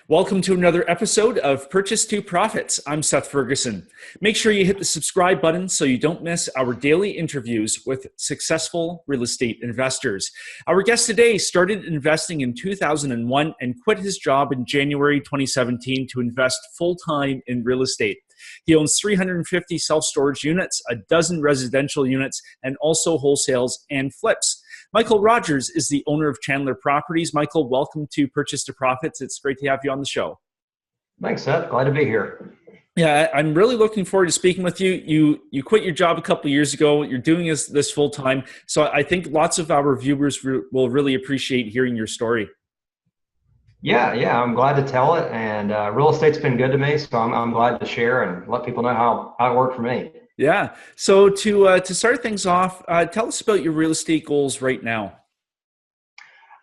Welcome to another episode of Purchase to Profits. I'm Seth Ferguson. Make sure you hit the subscribe button so you don't miss our daily interviews with successful real estate investors. Our guest today started investing in 2001 and quit his job in January 2017 to invest full-time in real estate. He owns 350 self-storage units, a dozen residential units, and also wholesales and flips. Michael Rogers is the owner of Chandler Properties. Michael, welcome to Purchase to Profits. It's great to have you on the show. Thanks, Seth. Glad to be here. Yeah, I'm really looking forward to speaking with you. You quit your job a couple of years ago. You're doing this full time. So I think lots of our viewers will really appreciate hearing your story. Yeah, I'm glad to tell it. And real estate's been good to me, so I'm glad to share and let people know how it worked for me. Yeah. So to start things off, tell us about your real estate goals right now.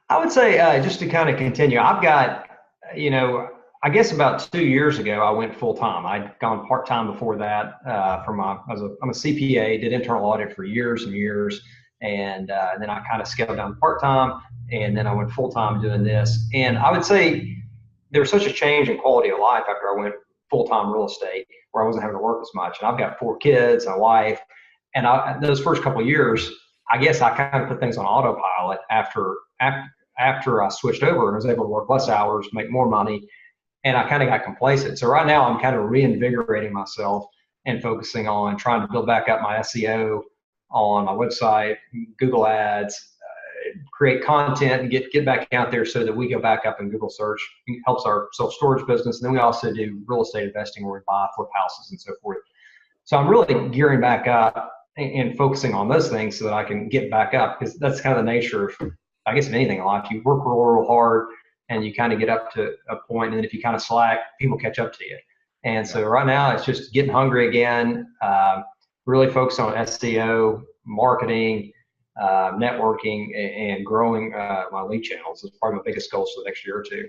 I would say just to kind of continue, I've got, I guess about 2 years ago, I went full time. I'd gone part time before that. I'm a CPA, did internal audit for years and years, and then I kind of scaled down part time, and then I went full time doing this. And I would say there was such a change in quality of life after I went full time real estate, where I wasn't having to work as much. And I've got 4 kids, a wife, and those first couple of years, I guess I kind of put things on autopilot after I switched over and was able to work less hours, make more money, and I kind of got complacent. So right now I'm kind of reinvigorating myself and focusing on trying to build back up my SEO on my website, Google Ads, create content and get back out there so that we go back up in Google search. It helps our self-storage business. And then we also do real estate investing where we buy, flip houses and so forth. So I'm really gearing back up and focusing on those things so that I can get back up, because that's kind of the nature of, I guess, of anything in life. You work real hard and you kind of get up to a point, and then if you kind of slack, people catch up to you. And so right now it's just getting hungry again, really focus on SEO, marketing, networking, and growing my lead channels is probably my biggest goals for the next year or two.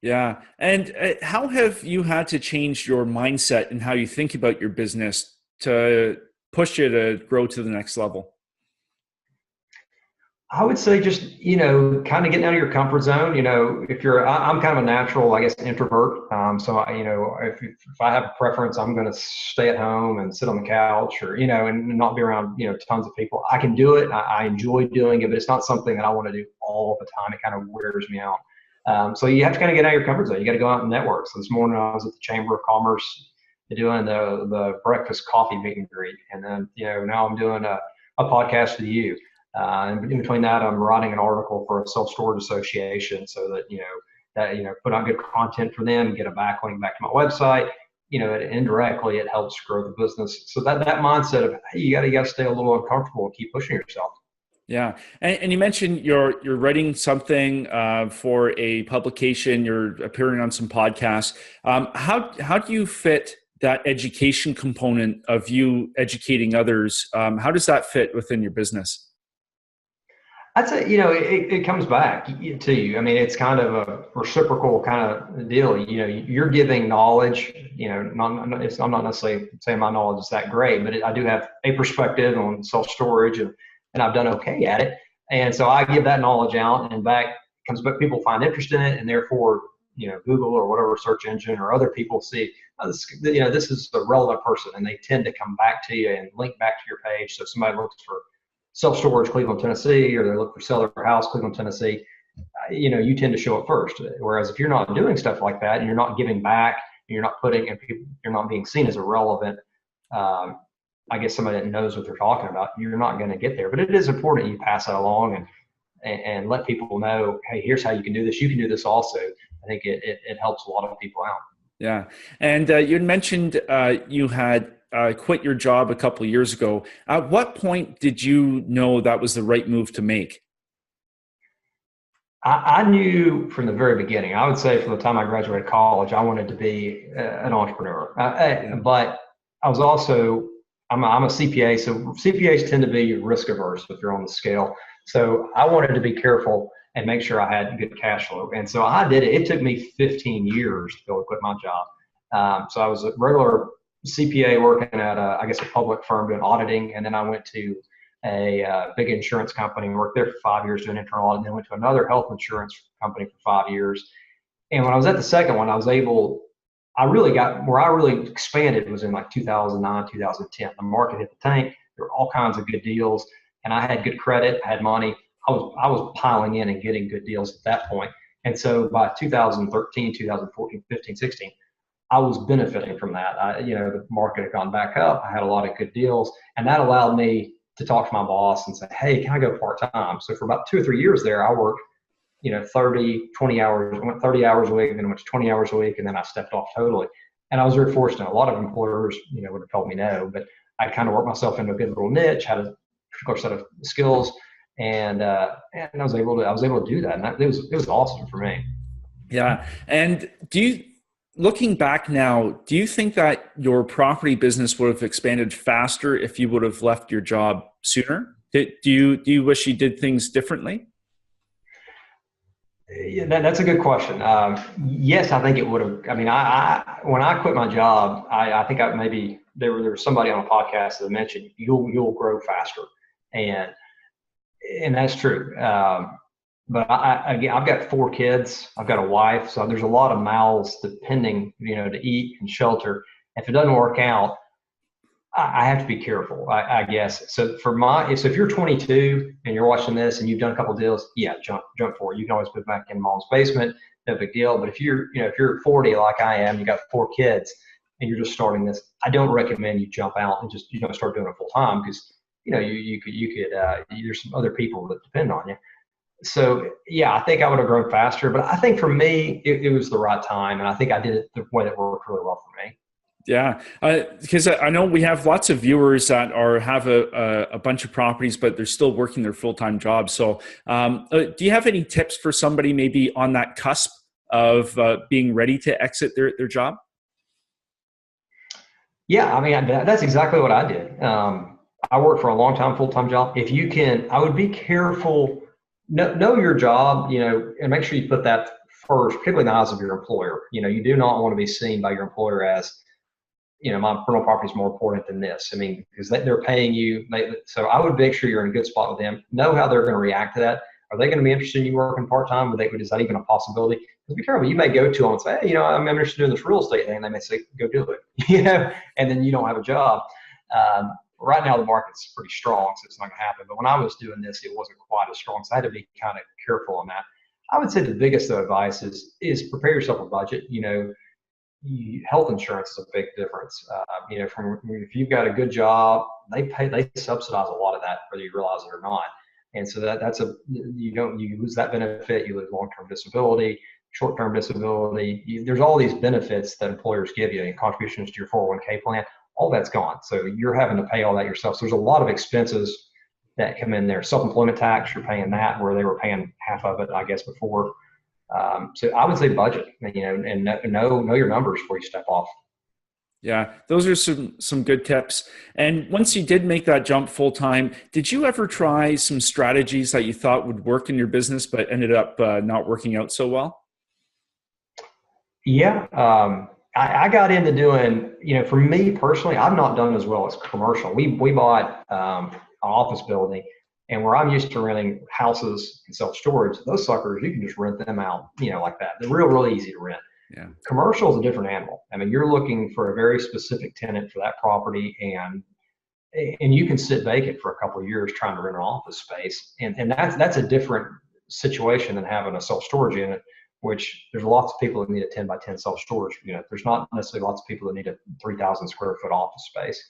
Yeah. And how have you had to change your mindset and how you think about your business to push you to grow to the next level? I would say just, kind of getting out of your comfort zone. I'm kind of a natural, I guess, introvert. So, if I have a preference, I'm going to stay at home and sit on the couch or, and not be around, tons of people. I can do it. I enjoy doing it, but it's not something that I want to do all the time. It kind of wears me out. So you have to kind of get out of your comfort zone. You got to go out and network. So this morning I was at the Chamber of Commerce doing the breakfast coffee meet and greet. And then, now I'm doing a podcast with you. And in between that, I'm writing an article for a self-storage association so that, put out good content for them, get a backlink back to my website, indirectly it helps grow the business. So that mindset of, hey, you got to stay a little uncomfortable and keep pushing yourself. Yeah. And you mentioned you're writing something for a publication, you're appearing on some podcasts. How do you fit that education component of you educating others? How does that fit within your business? I'd say, it comes back to you. I mean, it's kind of a reciprocal kind of deal. You're giving knowledge, I'm not necessarily saying my knowledge is that great, but I do have a perspective on self-storage and I've done okay at it. And so I give that knowledge out and back comes back. People find interest in it, and therefore, Google or whatever search engine or other people see, this is a relevant person, and they tend to come back to you and link back to your page. So if somebody looks for self-storage Cleveland, Tennessee, or they look for sell their house Cleveland, Tennessee, you tend to show up first. Whereas if you're not doing stuff like that and you're not giving back, and you're not putting, and you're not being seen as a relevant, I guess somebody that knows what they're talking about, you're not going to get there. But it is important you pass that along and let people know, hey, here's how you can do this. You can do this also. I think it helps a lot of people out. Yeah. And you had mentioned you had quit your job a couple of years ago. At what point did you know that was the right move to make? I knew from the very beginning. I would say from the time I graduated college, I wanted to be an entrepreneur. But I was also, I'm a CPA, so CPAs tend to be risk averse if you're on the scale. So I wanted to be careful and make sure I had good cash flow. And so I did it. It took me 15 years to be able to quit my job. So I was a regular CPA working at a public firm doing auditing, and then I went to a big insurance company and worked there for 5 years doing internal audit, and then went to another health insurance company for 5 years. And when I was at the second one, I really got where I really expanded was in like 2009, 2010. The market hit the tank. There were all kinds of good deals, and I had good credit, I had money. I was piling in and getting good deals at that point. And so by 2013, 2014, 15, 16, I was benefiting from that. The market had gone back up. I had a lot of good deals, and that allowed me to talk to my boss and say, "Hey, can I go part time?" So for about 2 or 3 years there, I worked 30, 20 hours. I went 30 hours a week, then I went to 20 hours a week, and then I stepped off totally. And I was very fortunate. A lot of employers, would have told me no, but I kind of worked myself into a good little niche, had a particular set of skills, and I was able to do that, and it was awesome for me. Yeah. And looking back now, do you think that your property business would have expanded faster if you would have left your job sooner? Do you wish you did things differently? Yeah, that's a good question. Yes, I think it would have. I mean, when I quit my job, I think maybe there was somebody on a podcast that mentioned you'll grow faster, and that's true. But I've got 4 kids. I've got a wife, so there's a lot of mouths depending, to eat and shelter. If it doesn't work out, I have to be careful, I guess. So so if you're 22 and you're watching this and you've done a couple of deals, yeah, jump for it. You can always move back in mom's basement, no big deal. But if you're 40 like I am, you got 4 kids, and you're just starting this, I don't recommend you jump out and just start doing it full time, because you could there's some other people that depend on you. So yeah, I think I would have grown faster, but I think for me it was the right time, and I think I did it the way that worked really well for me. Yeah, because I know we have lots of viewers that have a bunch of properties, but they're still working their full-time jobs. So do you have any tips for somebody maybe on that cusp of being ready to exit their job? Yeah, I mean, that's exactly what I did. I worked for a long time, full-time job. If you can, I would be careful, know your job, and make sure you put that first, particularly in the eyes of your employer. You do not want to be seen by your employer as, my rental property is more important than this. I mean, because they're paying you. So I would make sure you're in a good spot with them. Know how they're going to react to that. Are they going to be interested in you working part-time? Is that even a possibility? Because be careful. You may go to them and say, "Hey, I'm interested in this real estate thing." And they may say, "Go do it," and then you don't have a job. Right now the market's pretty strong, so it's not going to happen. But when I was doing this, it wasn't quite as strong. So I had to be kind of careful on that. I would say the biggest advice is prepare yourself a budget. Health insurance is a big difference. If you've got a good job, they subsidize a lot of that, whether you realize it or not. And so you lose that benefit, you lose long-term disability, short-term disability. There's all these benefits that employers give you, and contributions to your 401k plan. All that's gone. So you're having to pay all that yourself. So there's a lot of expenses that come in there. Self-employment tax, you're paying that, where they were paying half of it, I guess, before. So I would say budget, and know your numbers before you step off. Yeah, those are some good tips. And once you did make that jump full time, did you ever try some strategies that you thought would work in your business, but ended up not working out so well? Yeah, I got into doing, for me personally, I've not done as well as commercial. We bought an office building. And where I'm used to renting houses and self-storage, those suckers, you can just rent them out, like that. They're really easy to rent. Yeah. Commercial is a different animal. I mean, you're looking for a very specific tenant for that property, and you can sit vacant for a couple of years trying to rent an office space. And that's a different situation than having a self-storage unit, which there's lots of people that need a 10 by 10 self-storage unit. There's not necessarily lots of people that need a 3,000 square foot office space.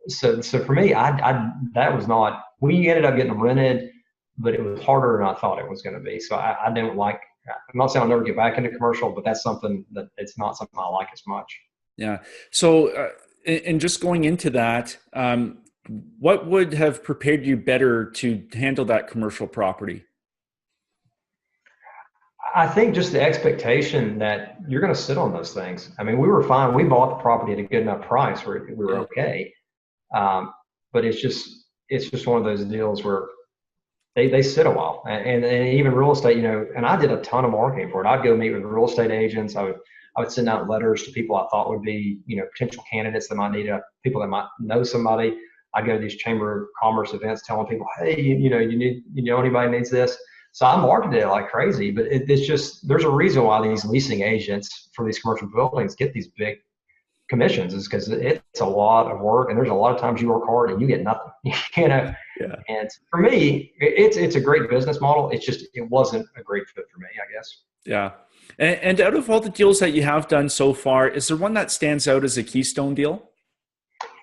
So for me, that was not, we ended up getting them rented, but it was harder than I thought it was going to be. So I don't like, I'm not saying I'll never get back into commercial, but that's something that it's not something I like as much. Yeah. So, and just going into that, what would have prepared you better to handle that commercial property? I think just the expectation that you're going to sit on those things. I mean, we were fine. We bought the property at a good enough price where we were okay. But it's just one of those deals where they sit a while, and even real estate, and I did a ton of marketing for it. I'd go meet with real estate agents. I would send out letters to people I thought would be, potential candidates that might need people that might know somebody. I'd go to these chamber of commerce events telling people, "Hey, you know anybody needs this?" So I marketed it like crazy, but it's just, there's a reason why these leasing agents for these commercial buildings get these big commissions, is because it's a lot of work, and there's a lot of times you work hard and you get nothing, you know. Yeah. And for me, it's a great business model. It's just, it wasn't a great fit for me, I guess. Yeah. And out of all the deals that you have done so far, is there one that stands out as a keystone deal?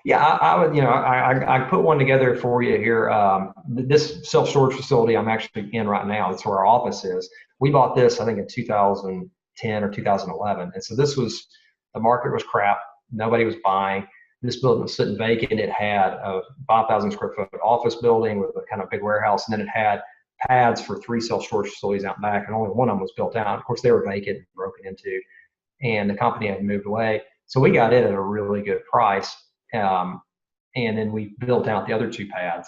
Yeah, I would, I put one together for you here. This self-storage facility I'm actually in right now, that's where our office is. We bought this, I think, in 2010 or 2011. And so the market was crap. Nobody was buying. This building was sitting vacant. It had a 5,000 square foot office building with a kind of big warehouse. And then it had pads for 3 self-storage facilities out back. And only one of them was built out. Of course, they were vacant, broken into, and the company had moved away. So we got in at a really good price. And then we built out the other 2 pads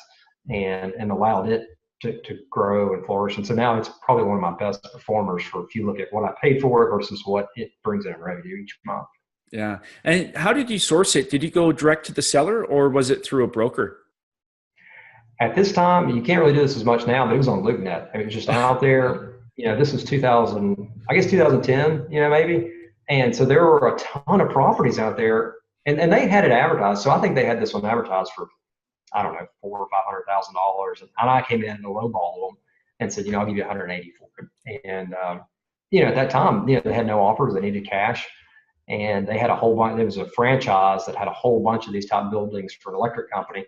and allowed it to grow and flourish. And so now it's probably one of my best performers, for if you look at what I paid for it versus what it brings in revenue each month. Yeah. And how did you source it? Did you go direct to the seller, or was it through a broker? At this time, you can't really do this as much now, but it was on LoopNet. It was just out there. This was 2010, maybe. And so there were a ton of properties out there. And they had it advertised. So I think they had this one advertised for, I don't know, $400,000 or $500,000. And I came in and lowballed them and said, I'll give you 180 for it. And, at that time, they had no offers. They needed cash. And they had a whole bunch. There was a franchise that had a whole bunch of these top buildings for an electric company.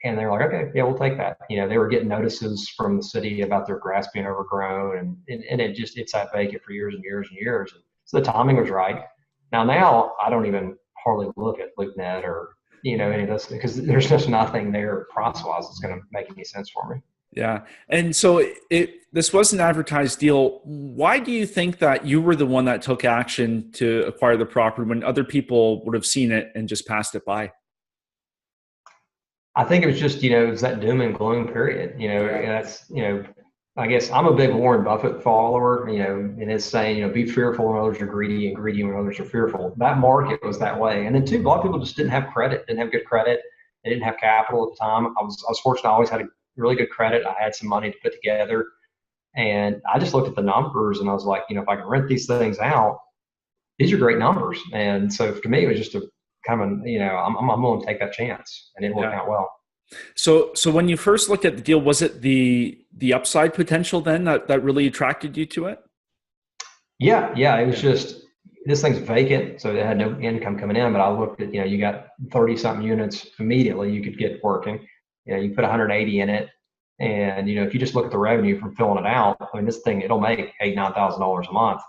And they were like, okay, yeah, we'll take that. They were getting notices from the city about their grass being overgrown. And it sat vacant for years and years and years. And so the timing was right. Now I don't even hardly look at LoopNet or any of this, because there's just nothing there price-wise that's going to make any sense for me. Yeah. And so this was an advertised deal. Why do you think that you were the one that took action to acquire the property when other people would have seen it and just passed it by? I think it was just, it was that doom and gloom period. That's, I guess I'm a big Warren Buffett follower, and it's saying, be fearful when others are greedy, and greedy when others are fearful. That market was that way. And then too, a lot of people just didn't have credit, didn't have good credit. They didn't have capital at the time. I was fortunate. I always had a really good credit. I had some money to put together, and I just looked at the numbers and I was like, if I can rent these things out, these are great numbers. And so to me, it was just a kind of, I'm willing to take that chance, and it worked out well. So when you first looked at the deal, was it the upside potential then that really attracted you to it? Yeah. It was just, this thing's vacant, so it had no income coming in. But I looked at, you got 30 something units immediately you could get working. You put 180 in it, and if you just look at the revenue from filling it out, I mean, this thing, it'll make $8,000-9,000 a month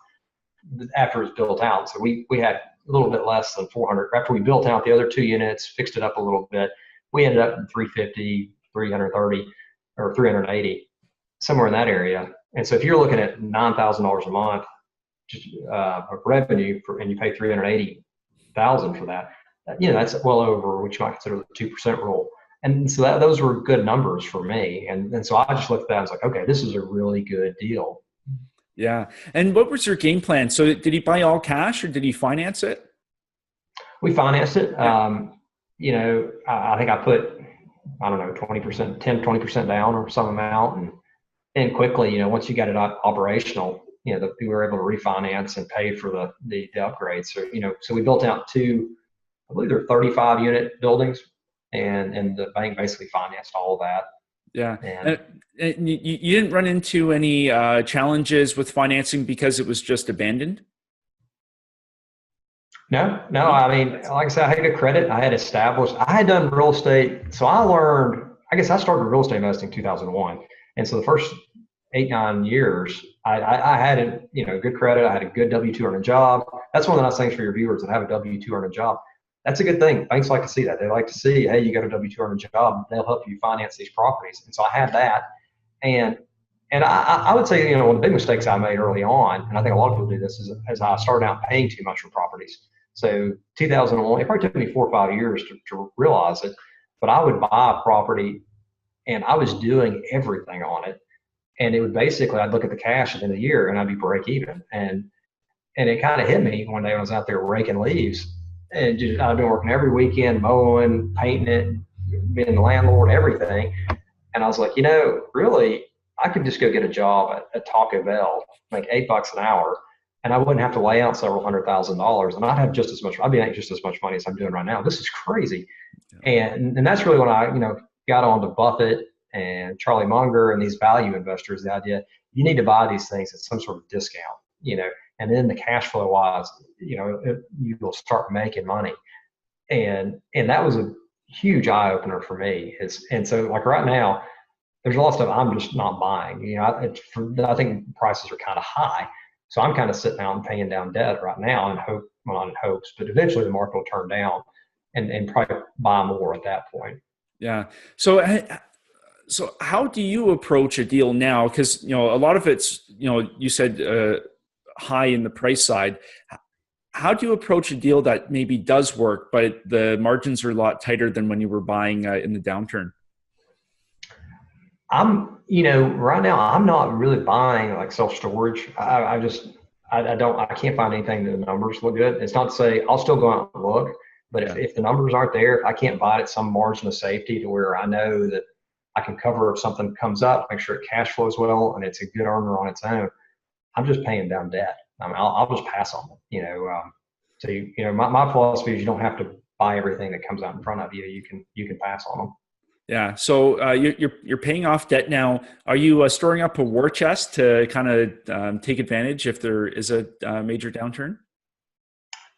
after it's built out. So we had a little bit less than 400 after we built out the other 2 units, fixed it up a little bit. We ended up in 350, 330, or 380, somewhere in that area. And so if you're looking at $9,000 a month of revenue and you pay 380,000 for that, that's well over what you might consider the 2% rule. And so those were good numbers for me. And so I just looked at that and was like, okay, this is a really good deal. Yeah. And what was your game plan? So did he buy all cash or did he finance it? We financed it. I think I put, 20%, 10-20% down or some amount. And quickly, once you got it operational, we were able to refinance and pay for the upgrades. So we built out 2, I believe they're 35 unit buildings, and the bank basically financed all of that. Yeah. And you didn't run into any challenges with financing because it was just abandoned? No. I mean, like I said, I had good credit. I had done real estate. So I started real estate investing in 2001. And so the first 8-9 years, I had good credit. I had a good W-2 earning job. That's one of the nice things for your viewers that have a W-2 earning job. That's a good thing. Banks like to see that. They like to see, hey, you got a W-2 earning job. They'll help you finance these properties. And so I had that. And I would say, one of the big mistakes I made early on, and I think a lot of people do this, is I started out paying too much for properties. So 2001, it probably took me 4 or 5 years to realize it, but I would buy a property and I was doing everything on it. And it would basically, I'd look at the cash at the end of the year and I'd be break even. And it kind of hit me one day when I was out there raking leaves, and I've been working every weekend, mowing, painting it, being the landlord, everything. And I was like, really, I could just go get a job at Taco Bell, make $8 an hour, and I wouldn't have to lay out several $100,000, and I'd be making just as much money as I'm doing right now. This is crazy. And that's really when I, got on to Buffett and Charlie Munger and these value investors, the idea you need to buy these things at some sort of discount, and then the cash flow wise, you will start making money. And that was a huge eye opener for me. And so like right now, there's a lot of stuff I'm just not buying. I think prices are kind of high. So I'm kind of sitting out and paying down debt right now and not in hopes, but eventually the market will turn down and probably buy more at that point. Yeah. So how do you approach a deal now? Because, a lot of it's, you said high in the price side. How do you approach a deal that maybe does work, but the margins are a lot tighter than when you were buying in the downturn? Right now I'm not really buying like self-storage. I can't find anything that the numbers look good. It's not to say I'll still go out and look, but if the numbers aren't there, if I can't buy it at some margin of safety to where I know that I can cover if something comes up, make sure it cash flows well, and it's a good earner on its own, I'm just paying down debt. I mean, I'll just pass on them, my philosophy is you don't have to buy everything that comes out in front of you. You can pass on them. Yeah. So you're paying off debt now. Are you storing up a war chest to kind of take advantage if there is a major downturn?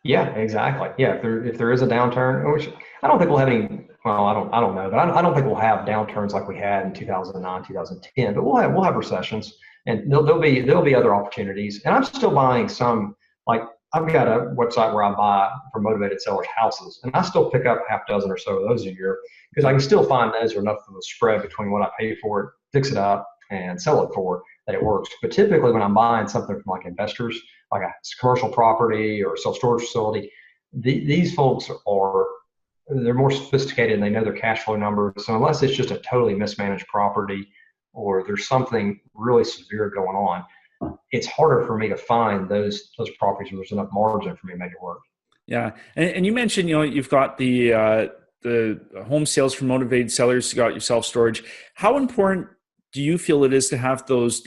Yeah, exactly. Yeah, if there is a downturn, which I don't think we'll have any. Well, I don't know, but I don't think we'll have downturns like we had in 2009, 2010. But we'll have recessions, and there'll be other opportunities. And I'm still buying some. Like I've got a website where I buy for motivated sellers houses, and I still pick up half dozen or so of those a year because I can still find those are enough of a spread between what I pay for it, fix it up, and sell it for that it works. But typically, when I'm buying something from like investors, like a commercial property or a self-storage facility, these folks they're more sophisticated and they know their cash flow numbers. So unless it's just a totally mismanaged property or there's something really severe going on, it's harder for me to find those properties where there's enough margin for me to make it work. Yeah. And you mentioned, you've got the home sales from motivated sellers, you got your self-storage. How important do you feel it is to have those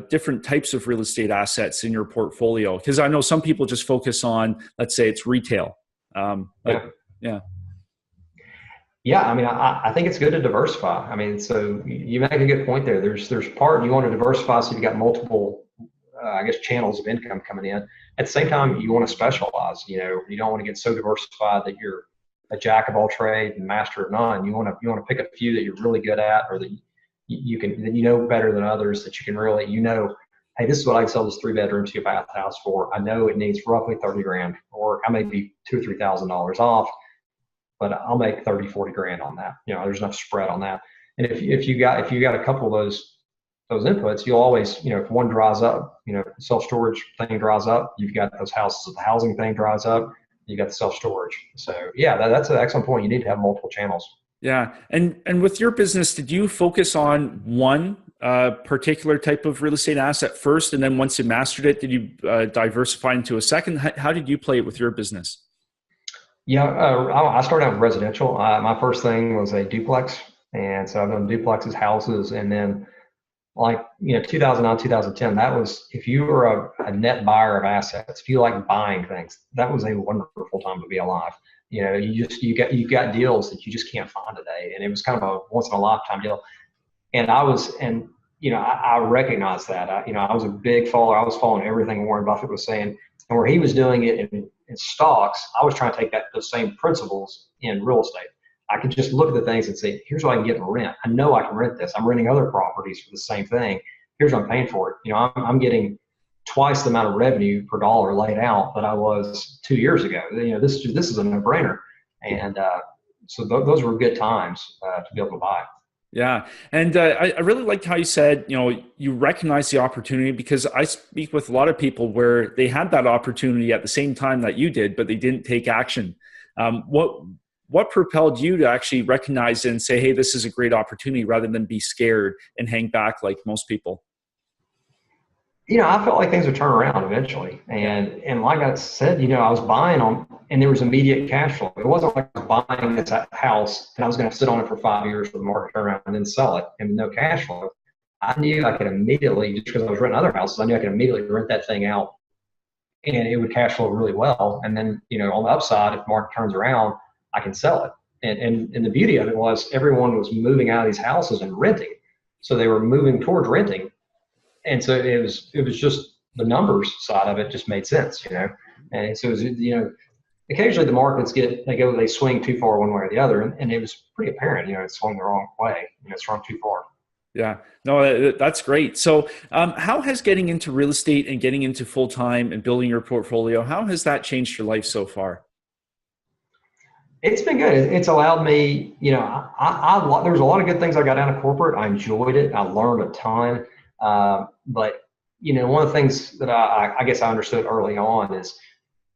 different types of real estate assets in your portfolio? Because I know some people just focus on, let's say it's retail. Yeah, I mean, I think it's good to diversify. I mean, so you make a good point there. There's part you want to diversify so you've got multiple, channels of income coming in. At the same time, you want to specialize. You don't want to get so diversified that you're a jack of all trades and master of none. You want to pick a few that you're really good at, or that you better than others, that you can really, hey, this is what I can sell this 3-bedroom, 2-bath house for. I know it needs roughly 30 grand, or I may be $2,000 or $3,000 off, but I'll make 30, 40 grand on that. There's enough spread on that. And if you got a couple of those inputs, you'll always, if one dries up, the self-storage thing dries up, you've got those houses. If the housing thing dries up, you got the self-storage. So yeah, that's an excellent point. You need to have multiple channels. Yeah. And with your business, did you focus on one particular type of real estate asset first? And then once you mastered it, did you diversify into a second? How did you play it with your business? Yeah, I started out with residential. My first thing was a duplex. And so I've done duplexes, houses, and then 2009, 2010, that was, if you were a net buyer of assets, if you like buying things, that was a wonderful time to be alive. You got deals that you just can't find today. And it was kind of a once in a lifetime deal. And I recognized that. I was a big follower. I was following everything Warren Buffett was saying. And where he was doing it in stocks, I was trying to take those same principles in real estate. I could just look at the things and say, here's what I can get in rent. I know I can rent this. I'm renting other properties for the same thing. Here's what I'm paying for it. I'm getting twice the amount of revenue per dollar laid out that I was 2 years ago. This is a no-brainer. And so those were good times to be able to buy. Yeah. And I really liked how you said, you recognize the opportunity, because I speak with a lot of people where they had that opportunity at the same time that you did, but they didn't take action. What propelled you to actually recognize it and say, hey, this is a great opportunity, rather than be scared and hang back like most people? I felt like things would turn around eventually. And like I said, I was buying them and there was immediate cash flow. It wasn't like I was buying this house and I was going to sit on it for 5 years for the market turnaround and then sell it and no cash flow. I knew I could immediately, just because I was renting other houses, I knew I could immediately rent that thing out and it would cash flow really well. And then, on the upside, if the market turns around, I can sell it. And the beauty of it was everyone was moving out of these houses and renting. So they were moving towards renting. And so it was just the numbers side of it just made sense. And so it was, occasionally the markets they swing too far one way or the other. And it was pretty apparent, it swung the wrong way, it swung too far. Yeah, no, that's great. So how has getting into real estate and getting into full-time and building your portfolio, how has that changed your life so far? It's been good. It's allowed me, there's a lot of good things I got out of corporate. I enjoyed it. I learned a ton. But, one of the things that I guess I understood early on is,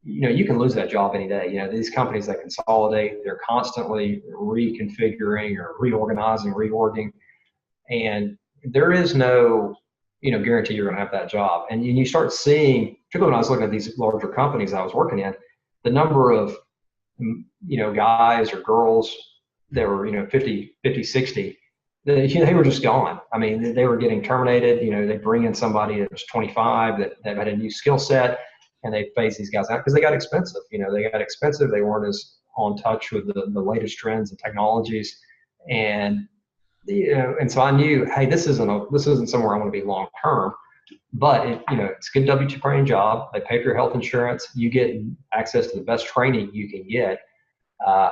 you can lose that job any day. These companies that consolidate, they're constantly reconfiguring or reorganizing, reordering. And there is no, guarantee you're going to have that job. And you start seeing, particularly when I was looking at these larger companies I was working in, the number of, guys or girls that were, 50, 60, they were just gone. I mean, they were getting terminated. They bring in somebody that was 25 that had a new skill set, and they phase these guys out because they got expensive. They got expensive. They weren't as on touch with the latest trends and technologies. And so I knew, hey, this isn't somewhere I want to be long term, but it's a good W-2 paying job. They pay for your health insurance. You get access to the best training you can get,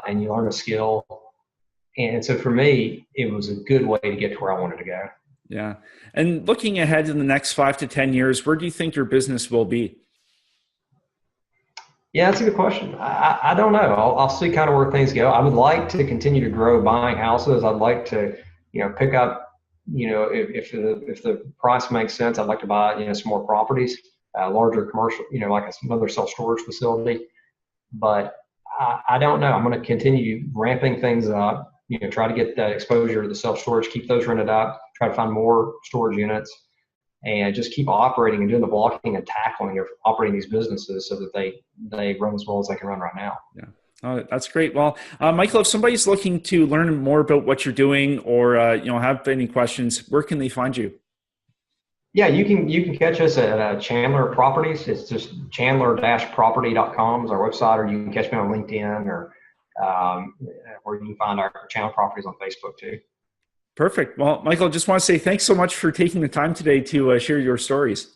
and you learn a skill. And so for me, it was a good way to get to where I wanted to go. Yeah. And looking ahead in the next 5 to 10 years, where do you think your business will be? Yeah, that's a good question. I don't know. I'll see kind of where things go. I would like to continue to grow buying houses. I'd like to, pick up, if the price makes sense, I'd like to buy, some more properties, larger commercial, like another self-storage facility. But I don't know. I'm going to continue ramping things up, try to get that exposure to the self-storage, keep those rented up, try to find more storage units, and just keep operating and doing the blocking and tackling of operating these businesses so that they run as well as they can run right now. Yeah. Oh, that's great. Well, Michael, if somebody's looking to learn more about what you're doing or, have any questions, where can they find you? Yeah, you can catch us at Chandler Properties. It's just chandler-property.com is our website, or you can catch me on LinkedIn or you can find our Chandler Properties on Facebook too. Perfect. Well, Michael, just want to say thanks so much for taking the time today to share your stories.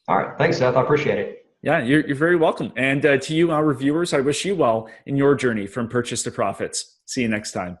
All right. Thanks, Seth. I appreciate it. Yeah, you're very welcome. And to you, our viewers, I wish you well in your journey from purchase to profits. See you next time.